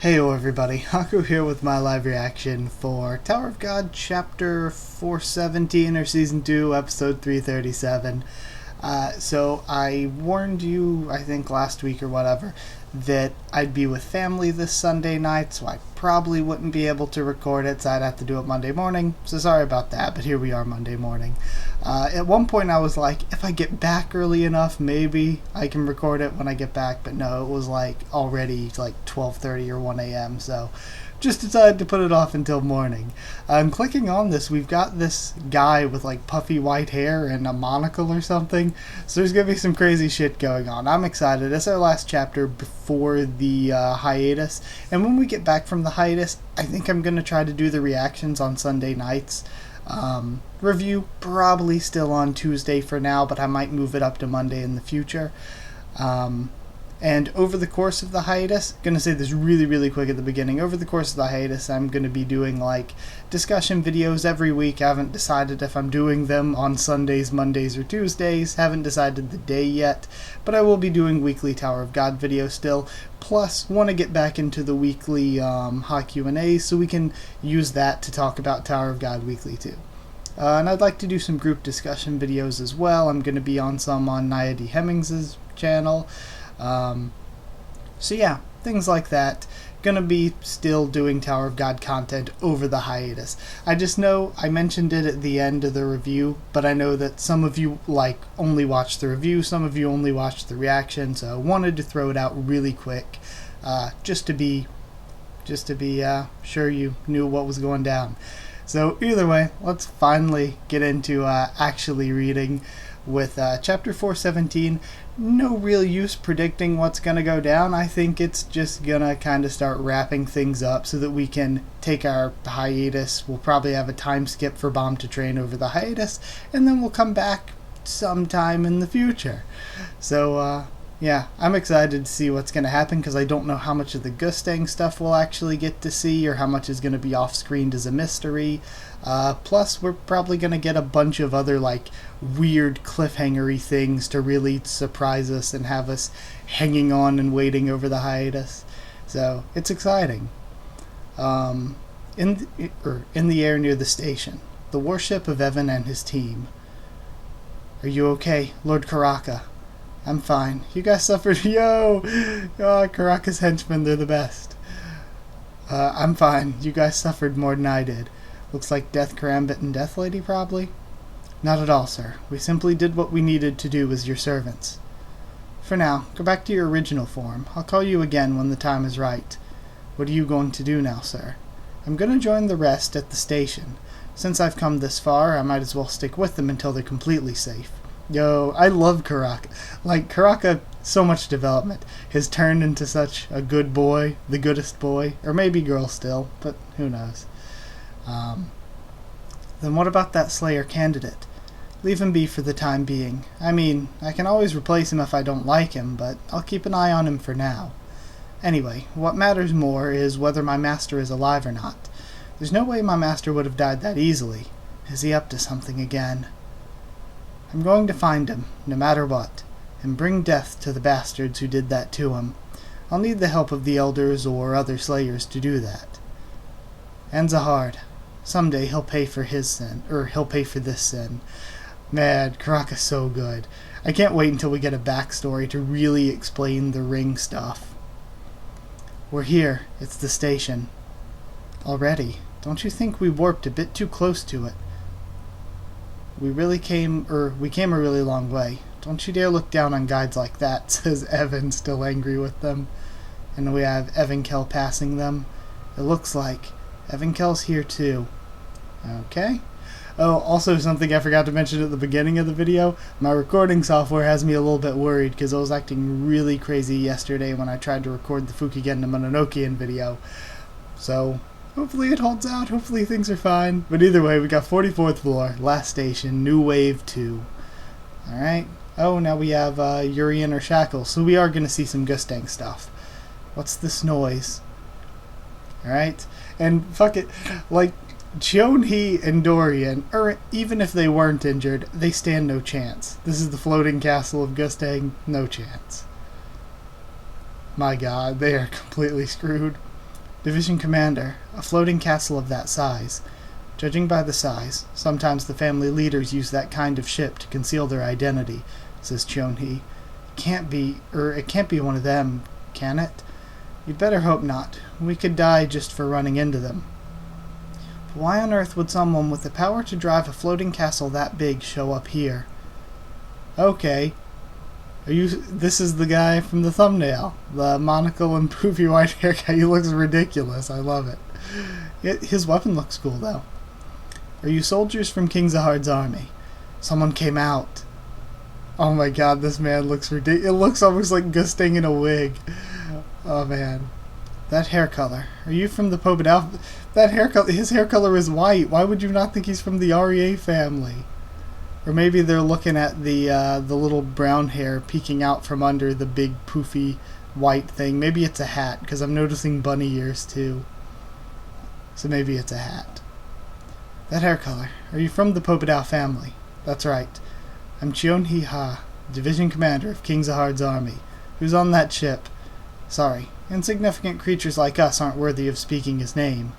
Heyo everybody, Haku here with my live reaction for Tower of God Chapter 417 or Season 2 Episode 337. So I warned you, I think last week or whatever, that I'd be with family this Sunday night, so I probably wouldn't be able to record it, so I'd have to do it Monday morning. So sorry about that, but here we are Monday morning. At one point I was like, if I get back early enough, maybe I can record it when I get back, but no, it was like already like 12:30 or 1 a.m., so just decided to put it off until morning. I'm clicking on this. We've got this guy with like puffy white hair and a monocle or something. So there's going to be some crazy shit going on. I'm excited. It's our last chapter before the hiatus. And when we get back from the hiatus, I think I'm going to try to do the reactions on Sunday nights. Review probably still on Tuesday for now, but I might move it up to Monday in the future. And over the course of the hiatus, I'm going to say this really quick at the beginning, over the course of the hiatus I'm going to be doing like discussion videos every week. I haven't decided if I'm doing them on Sundays, Mondays, or Tuesdays. Haven't decided the day yet, but I will be doing weekly Tower of God videos still. Plus, want to get back into the weekly Haku and A, so we can use that to talk about Tower of God weekly too. And I'd like to do some group discussion videos as well. I'm going to be on some on Nia D. Hemmings's channel. So yeah, things like that. Gonna be still doing Tower of God content over the hiatus. I just know I mentioned it at the end of the review, but I know that some of you like only watch the review, some of you only watch the reaction, so I wanted to throw it out really quick, just to be sure you knew what was going down. So either way, let's finally get into actually reading with chapter 417. No real use predicting what's going to go down. I think it's just going to kind of start wrapping things up so that we can take our hiatus. We'll probably have a time skip for Bomb to Train over the hiatus, and then we'll come back sometime in the future. So, yeah, I'm excited to see what's going to happen because I don't know how much of the Gustang stuff we'll actually get to see or how much is going to be off-screen as a mystery. Plus, we're probably going to get a bunch of other, like, weird cliffhanger-y things to really surprise us and have us hanging on and waiting over the hiatus. So, it's exciting. In the air near the station, the warship of Evan and his team. Are you okay, Lord Karaka? I'm fine. You guys suffered. Yo! Oh, Karaka's henchmen, they're the best. I'm fine. You guys suffered more than I did. Looks like Death Karambit and Death Lady, probably? Not at all, sir. We simply did what we needed to do as your servants. For now, go back to your original form. I'll call you again when the time is right. What are you going to do now, sir? I'm going to join the rest at the station. Since I've come this far, I might as well stick with them until they're completely safe. Yo, I love Karaka. Like, Karaka, so much development. Has turned into such a good boy, the goodest boy. Or maybe girl still, but who knows. Then what about that Slayer candidate? Leave him be for the time being. I mean, I can always replace him if I don't like him, but I'll keep an eye on him for now. Anyway, what matters more is whether my master is alive or not. There's no way my master would have died that easily. Is he up to something again? I'm going to find him, no matter what, and bring death to the bastards who did that to him. I'll need the help of the elders or other slayers to do that. And Zahard. Someday he'll pay for his sin, or he'll pay for this sin. Man, Karaka's so good. I can't wait until we get a backstory to really explain the ring stuff. We're here. It's the station. Already. Don't you think we warped a bit too close to it? We came a really long way. Don't you dare look down on guides like that, says Evan, still angry with them. And we have Evankel passing them. It looks like Evankel's here too. Okay. Oh, also something I forgot to mention at the beginning of the video. My recording software has me a little bit worried because I was acting really crazy yesterday when I tried to record the Fukigen no Mononokean video. So, hopefully it holds out. Hopefully things are fine. But either way, we got 44th floor, last station, new wave 2. Alright. Oh, now we have Urian or Shackles. So we are going to see some Gustang stuff. What's this noise? Alright. And fuck it. Like, Chionhee and Dorian, or even if they weren't injured, they stand no chance. This is the floating castle of Gustang. No chance. My god, they are completely screwed. Division Commander, a floating castle of that size. Judging by the size, sometimes the family leaders use that kind of ship to conceal their identity, says Chonhee. It can't be one of them, can it? You'd better hope not. We could die just for running into them. But why on earth would someone with the power to drive a floating castle that big show up here? Okay. This is the guy from the thumbnail. The monocle and poofy white hair guy. He looks ridiculous. I love it. His weapon looks cool, though. Are you soldiers from King Zahard's army? Someone came out. Oh my god, this man looks ridiculous. It looks almost like Gusting in a wig. Oh man. That hair color. Are you from the Pobedal? That hair color. His hair color is white. Why would you not think he's from the REA family? Or maybe they're looking at the little brown hair peeking out from under the big poofy white thing. Maybe it's a hat, because I'm noticing bunny ears too. So maybe it's a hat. That hair color. Are you from the Pobedal family? That's right. I'm Chonhee Ha, Division Commander of King Zahard's army. Who's on that ship? Sorry, insignificant creatures like us aren't worthy of speaking his name.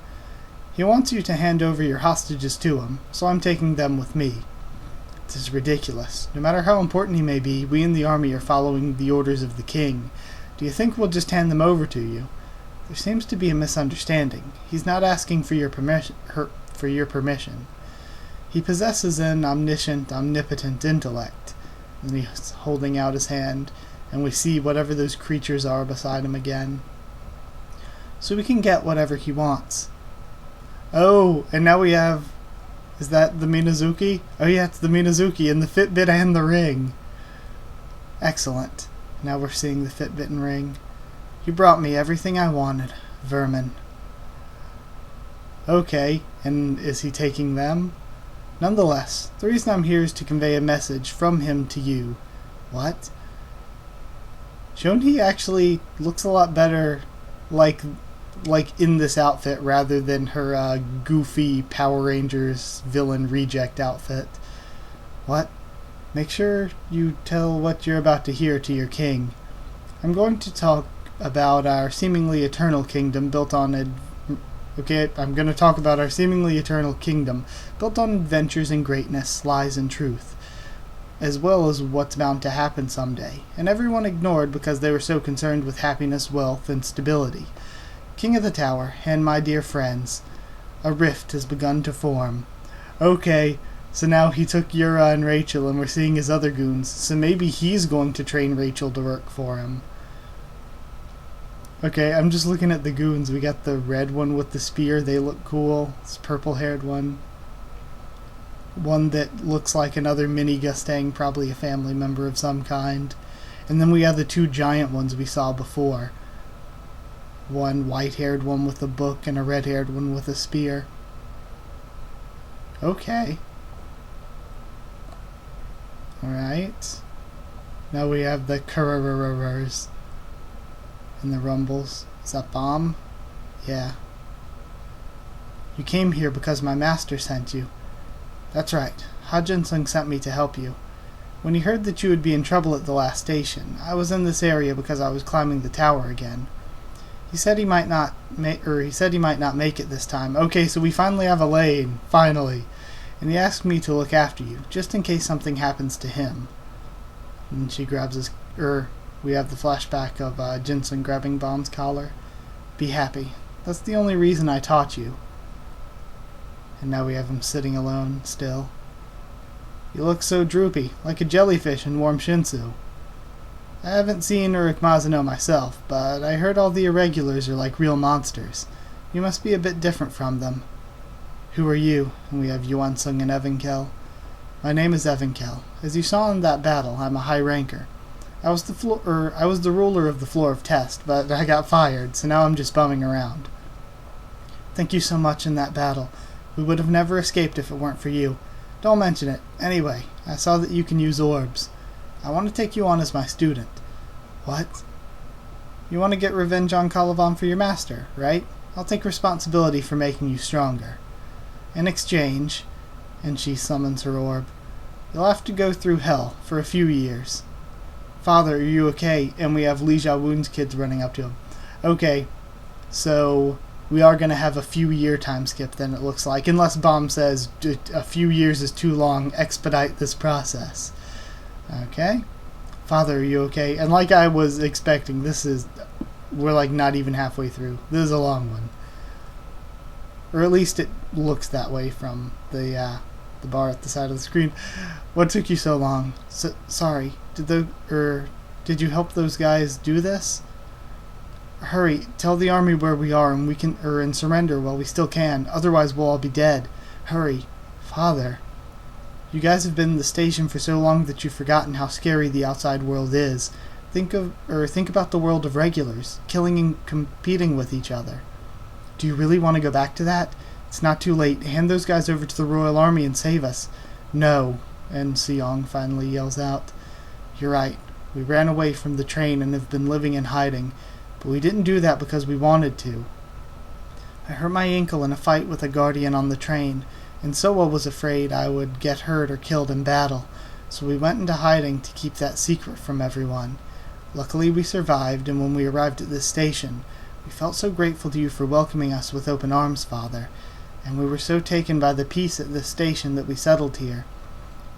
He wants you to hand over your hostages to him, so I'm taking them with me. This is ridiculous. No matter how important he may be, we in the army are following the orders of the king. Do you think we'll just hand them over to you? There seems to be a misunderstanding. He's not asking for your permission. He possesses an omnipotent intellect. And he's holding out his hand, and we see whatever those creatures are beside him again. So we can get whatever he wants. Oh, and now we have... Is that the Minazuki? Oh yeah, it's the Minazuki and the Fitbit and the ring. Excellent. Now we're seeing the Fitbit and ring. You brought me everything I wanted, vermin. Okay, and is he taking them? Nonetheless, the reason I'm here is to convey a message from him to you. What? Chonhee actually looks a lot better like in this outfit rather than her goofy Power Rangers villain reject outfit. What? Make sure you tell what you're about to hear to your king. I'm going to talk about our seemingly eternal kingdom built on adventures and greatness, lies and truth, as well as what's bound to happen someday, and everyone ignored because they were so concerned with happiness, wealth, and stability. King of the Tower, and my dear friends, a rift has begun to form. Okay, so now he took Yura and Rachel, and we're seeing his other goons, so maybe he's going to train Rachel to work for him. Okay, I'm just looking at the goons. We got the red one with the spear. They look cool. This purple-haired one. One that looks like another mini Gustang, probably a family member of some kind. And then we have the two giant ones we saw before. One white-haired one with a book and a red-haired one with a spear. Okay. Alright. Now we have the Kururururs. And the rumbles. Is that bomb? Yeah. You came here because my master sent you. That's right. Ha Jinsung sent me to help you. When he heard that you would be in trouble at the last station, I was in this area because I was climbing the tower again. He said he might not make it this time. Okay, so we finally have a lane, finally. And he asked me to look after you, just in case something happens to him. And she grabs his we have the flashback of Jinsung grabbing Bond's collar. Be happy. That's the only reason I taught you. And now we have him sitting alone, still. You look so droopy, like a jellyfish in warm Shinsu. I haven't seen Uruk Mazano myself, but I heard all the irregulars are like real monsters. You must be a bit different from them. Who are you? And we have Yuansung and Evankel. My name is Evankel. As you saw in that battle, I'm a high ranker. I was the ruler of the floor of test, but I got fired, so now I'm just bumming around. Thank you so much in that battle. We would have never escaped if it weren't for you. Don't mention it. Anyway, I saw that you can use orbs. I want to take you on as my student. What? You want to get revenge on Calavan for your master, right? I'll take responsibility for making you stronger. In exchange, and she summons her orb, you'll have to go through hell for a few years. Father, are you okay? And we have Li Xiaowun's kids running up to him. Okay, so we are going to have a few-year time skip then, it looks like. Unless Bomb says a few years is too long, expedite this process. Okay. Father, are you okay? And like I was expecting, we're like not even halfway through. This is a long one. Or at least it looks that way from the bar at the side of the screen. What took you so long? Sorry. Did you help those guys do this? Hurry, tell the army where we are and surrender while we still can. Otherwise we'll all be dead. Hurry. Father. You guys have been in the station for so long that you've forgotten how scary the outside world is. Think about the world of regulars, killing and competing with each other. Do you really want to go back to that? It's not too late. Hand those guys over to the Royal Army and save us. No. And Seong finally yells out. You're right. We ran away from the train and have been living in hiding. But we didn't do that because we wanted to. I hurt my ankle in a fight with a guardian on the train, and Soa was afraid I would get hurt or killed in battle, so we went into hiding to keep that secret from everyone. Luckily we survived, and when we arrived at this station, we felt so grateful to you for welcoming us with open arms, Father, and we were so taken by the peace at this station that we settled here.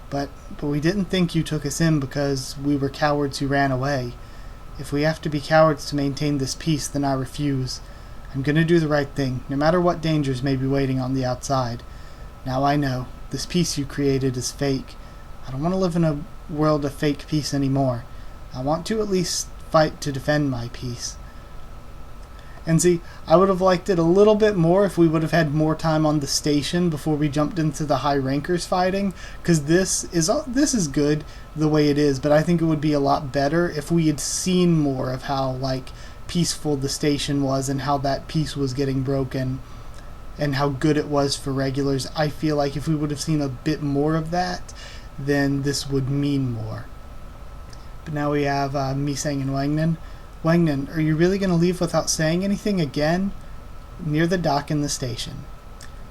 But we didn't think you took us in because we were cowards who ran away. If we have to be cowards to maintain this peace, then I refuse. I'm going to do the right thing, no matter what dangers may be waiting on the outside. Now I know, this peace you created is fake. I don't want to live in a world of fake peace anymore. I want to at least fight to defend my peace. And see, I would have liked it a little bit more if we would have had more time on the station before we jumped into the high rankers fighting, because this is good the way it is, but I think it would be a lot better if we had seen more of how peaceful the station was and how that peace was getting broken and how good it was for regulars. I feel like if we would have seen a bit more of that, then this would mean more. But now we have Misang and Wangnan. Wangnan, are you really going to leave without saying anything again? Near the dock in the station.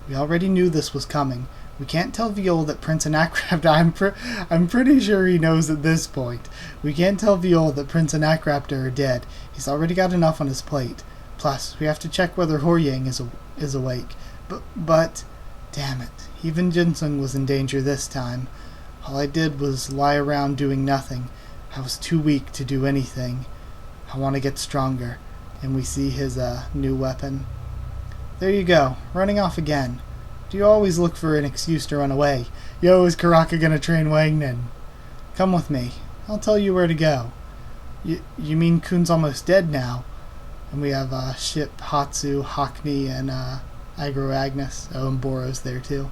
We already knew this was coming. We can't tell Viol that Prince and Akraptor... I'm pretty sure he knows at this point. We can't tell Viol that Prince and Akraptor are dead. He's already got enough on his plate. Plus, we have to check whether Horyang is awake. But... Damn it. Even Jinsung was in danger this time. All I did was lie around doing nothing. I was too weak to do anything. I want to get stronger. And we see his new weapon. There you go. Running off again. Do you always look for an excuse to run away? Yo, is Karaka gonna train Wangnan? Come with me. I'll tell you where to go. You mean Kun's almost dead now? And we have Ship, Hatsu, Hakni, and Agro Agnes. Oh, and Boro's there too.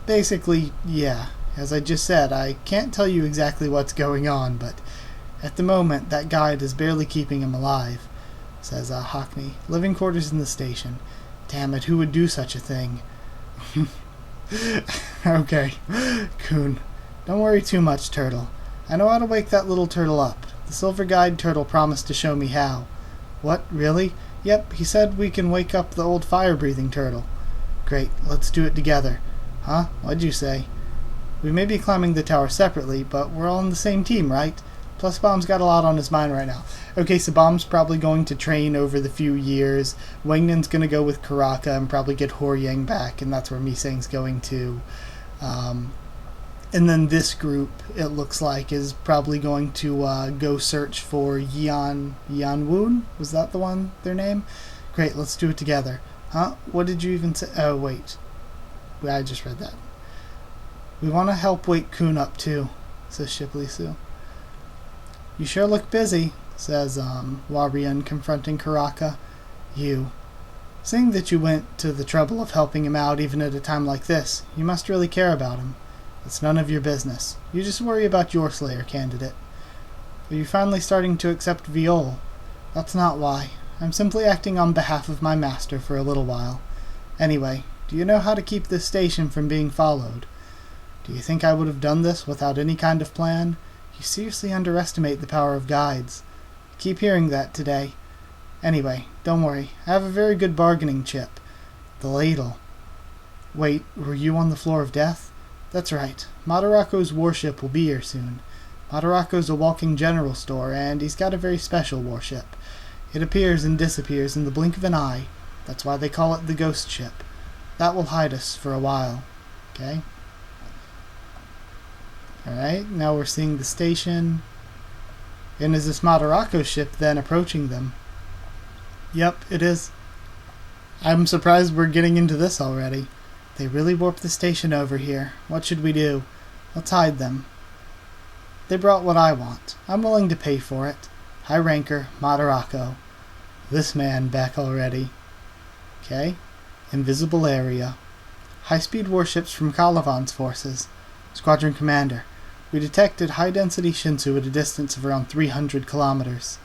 Basically, yeah. As I just said, I can't tell you exactly what's going on, but at the moment, that guide is barely keeping him alive, says Hakni. Living quarters in the station. Damn it, who would do such a thing? Okay, Kun. Don't worry too much, Turtle. I know how to wake that little turtle up. The Silver Guide Turtle promised to show me how. What, really? Yep, he said we can wake up the old fire-breathing turtle. Great, let's do it together. Huh? What'd you say? We may be climbing the tower separately, but we're all on the same team, right? Plus Bomb's got a lot on his mind right now. Okay, so Bomb's probably going to train over the few years. Wangnan's going to go with Karaka and probably get Horyang back, and that's where Misang's going to. And then this group, it looks like, is probably going to go search for Yanwoon? Was that the one, their name? Great, let's do it together. Huh? What did you even say? Oh, wait. I just read that. We want to help wake Kun up, too, says Shipley Sue. You sure look busy, says Warian, confronting Karaka. You. Seeing that you went to the trouble of helping him out even at a time like this, you must really care about him. It's none of your business. You just worry about your Slayer candidate. Are you finally starting to accept Viol? That's not why. I'm simply acting on behalf of my master for a little while. Anyway, do you know how to keep this station from being followed? Do you think I would have done this without any kind of plan? You seriously underestimate the power of guides. I keep hearing that today. Anyway, don't worry. I have a very good bargaining chip. The ladle. Wait, were you on the floor of death? That's right. Madarako's warship will be here soon. Madarako's a walking general store, and he's got a very special warship. It appears and disappears in the blink of an eye. That's why they call it the ghost ship. That will hide us for a while. Okay? Alright, now we're seeing the station. And is this Madarako ship then approaching them? Yep, it is. I'm surprised we're getting into this already. They really warped the station over here. What should we do? Let's hide them. They brought what I want. I'm willing to pay for it. High ranker, Madarako. This man back already. Okay. Invisible area. High-speed warships from Calavan's forces. Squadron Commander. We detected high-density Shinsu at a distance of around 300 kilometers.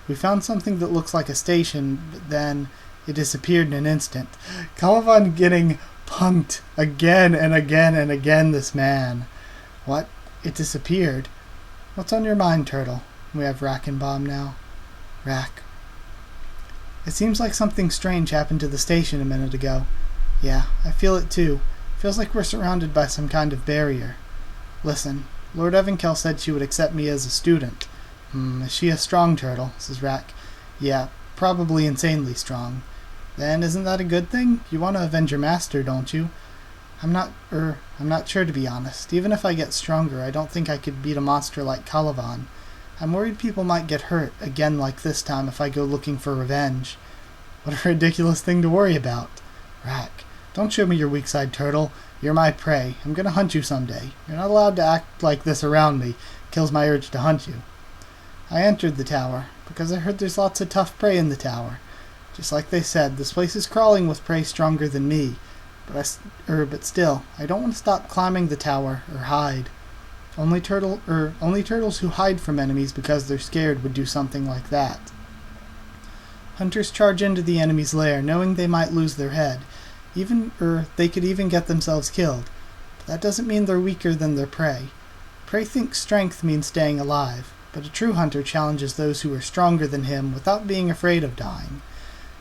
We found something that looks like a station, but then it disappeared in an instant. Calavan getting punked again and again and again, this man. What? It disappeared? What's on your mind, Turtle? We have Rack and Bomb now. Rack. It seems like something strange happened to the station a minute ago. Yeah, I feel it too. Feels like we're surrounded by some kind of barrier. Listen, Lord Evankel said she would accept me as a student. Is she a strong turtle? Says Rack. Yeah, probably insanely strong. Then isn't that a good thing? You want to avenge your master, don't you? I'm not sure, to be honest. Even if I get stronger, I don't think I could beat a monster like Calavan. I'm worried people might get hurt, again like this time, if I go looking for revenge. What a ridiculous thing to worry about. Rack, don't show me your weak side, Turtle. You're my prey. I'm gonna hunt you someday. You're not allowed to act like this around me. Kills my urge to hunt you. I entered the tower, because I heard there's lots of tough prey in the tower. Just like they said, this place is crawling with prey stronger than me. But still, I don't want to stop climbing the tower or hide. Only turtles who hide from enemies because they're scared would do something like that. Hunters charge into the enemy's lair, knowing they might lose their head. They could even get themselves killed. But that doesn't mean they're weaker than their prey. Prey thinks strength means staying alive, but a true hunter challenges those who are stronger than him without being afraid of dying.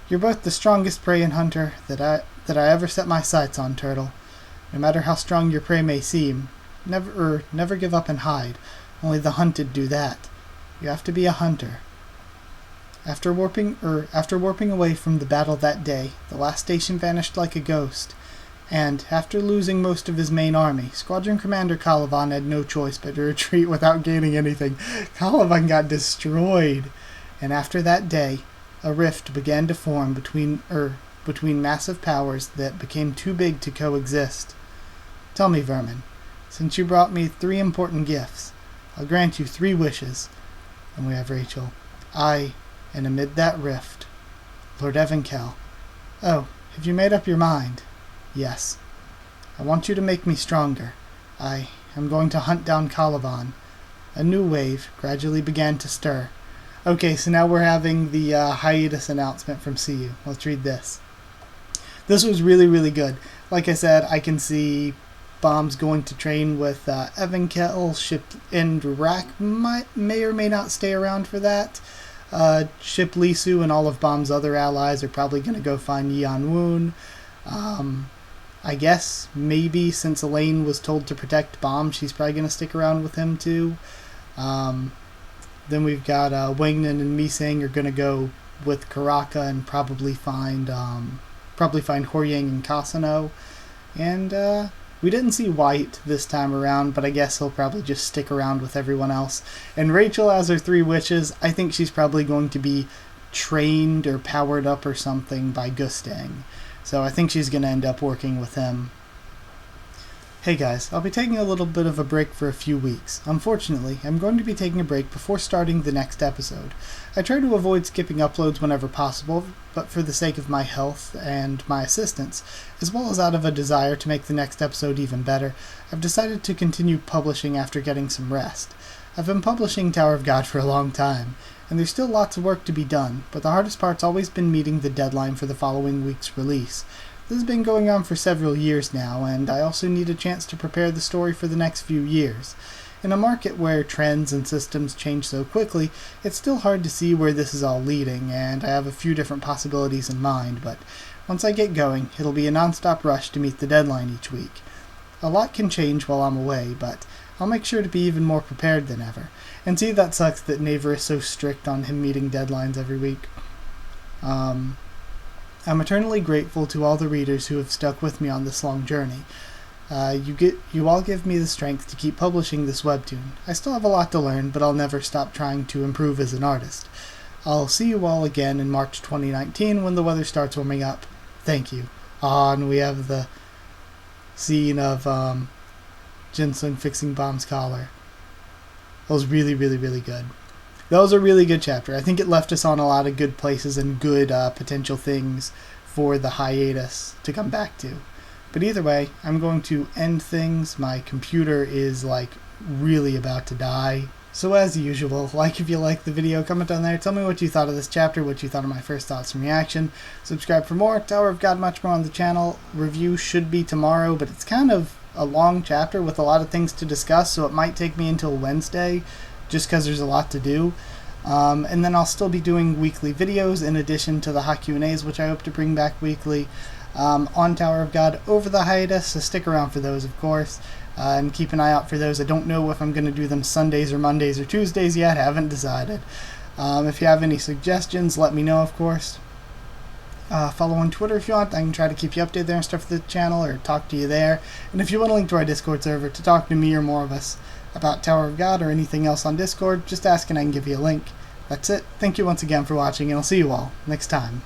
You're both the strongest prey and hunter that I ever set my sights on, Turtle. No matter how strong your prey may seem, never give up and hide. Only the hunted do that. You have to be a hunter. After warping away from the battle that day, the last station vanished like a ghost, and after losing most of his main army, Squadron Commander Calavan had no choice but to retreat without gaining anything. Calavan got destroyed, and after that day, a rift began to form between massive powers that became too big to coexist. Tell me, Vermin, since you brought me 3 important gifts, I'll grant you 3 wishes. And we have Rachel. And amid that rift, Lord Evankel. Oh, have you made up your mind? Yes. I want you to make me stronger. I am going to hunt down Calavan. A new wave gradually began to stir. Okay, so now we're having the hiatus announcement from CU. Let's read this. This was really, really good. Like I said, I can see Bomb's going to train with Evankel, Ship and Rack may or may not stay around for that. Ship Lisu and all of Bomb's other allies are probably going to go find Yan Woon. I guess maybe since Elaine was told to protect Bomb, she's probably going to stick around with him too. Then we've got Wangnan and Misang are going to go with Karaka and probably find Horyang and Kasano. And we didn't see White this time around, but I guess he'll probably just stick around with everyone else. And Rachel has her 3 witches. I think she's probably going to be trained or powered up or something by Gustang. So I think she's going to end up working with him. Hey guys, I'll be taking a little bit of a break for a few weeks. Unfortunately, I'm going to be taking a break before starting the next episode. I try to avoid skipping uploads whenever possible, but for the sake of my health and my assistants, as well as out of a desire to make the next episode even better, I've decided to continue publishing after getting some rest. I've been publishing Tower of God for a long time, and there's still lots of work to be done, but the hardest part's always been meeting the deadline for the following week's release. This has been going on for several years now, and I also need a chance to prepare the story for the next few years. In a market where trends and systems change so quickly, it's still hard to see where this is all leading, and I have a few different possibilities in mind, but once I get going, it'll be a non-stop rush to meet the deadline each week. A lot can change while I'm away, but I'll make sure to be even more prepared than ever. And see, that sucks that Naver is so strict on him meeting deadlines every week. I'm eternally grateful to all the readers who have stuck with me on this long journey. You all give me the strength to keep publishing this webtoon. I still have a lot to learn, but I'll never stop trying to improve as an artist. I'll see you all again in March 2019 when the weather starts warming up. Thank you. And we have the scene of Ginseng fixing Bomb's collar. That was really, really, really good. That was a really good chapter. I think it left us on a lot of good places and good potential things for the hiatus to come back to. But either way, I'm going to end things. My computer is like really about to die. So as usual, like if you liked the video, comment down there, tell me what you thought of this chapter, what you thought of my first thoughts and reaction. Subscribe for more. Tower of God much more on the channel. Review should be tomorrow, but it's kind of a long chapter with a lot of things to discuss, so it might take me until Wednesday just because there's a lot to do. And then I'll still be doing weekly videos in addition to the Haku&As, which I hope to bring back weekly on Tower of God over the hiatus, so stick around for those, of course. And keep an eye out for those. I don't know if I'm going to do them Sundays or Mondays or Tuesdays yet. I haven't decided. If you have any suggestions, let me know, of course. Follow on Twitter if you want. I can try to keep you updated there and stuff for the channel or talk to you there. And if you want a link to our Discord server to talk to me or more of us about Tower of God or anything else on Discord, just ask and I can give you a link. That's it. Thank you once again for watching, and I'll see you all next time.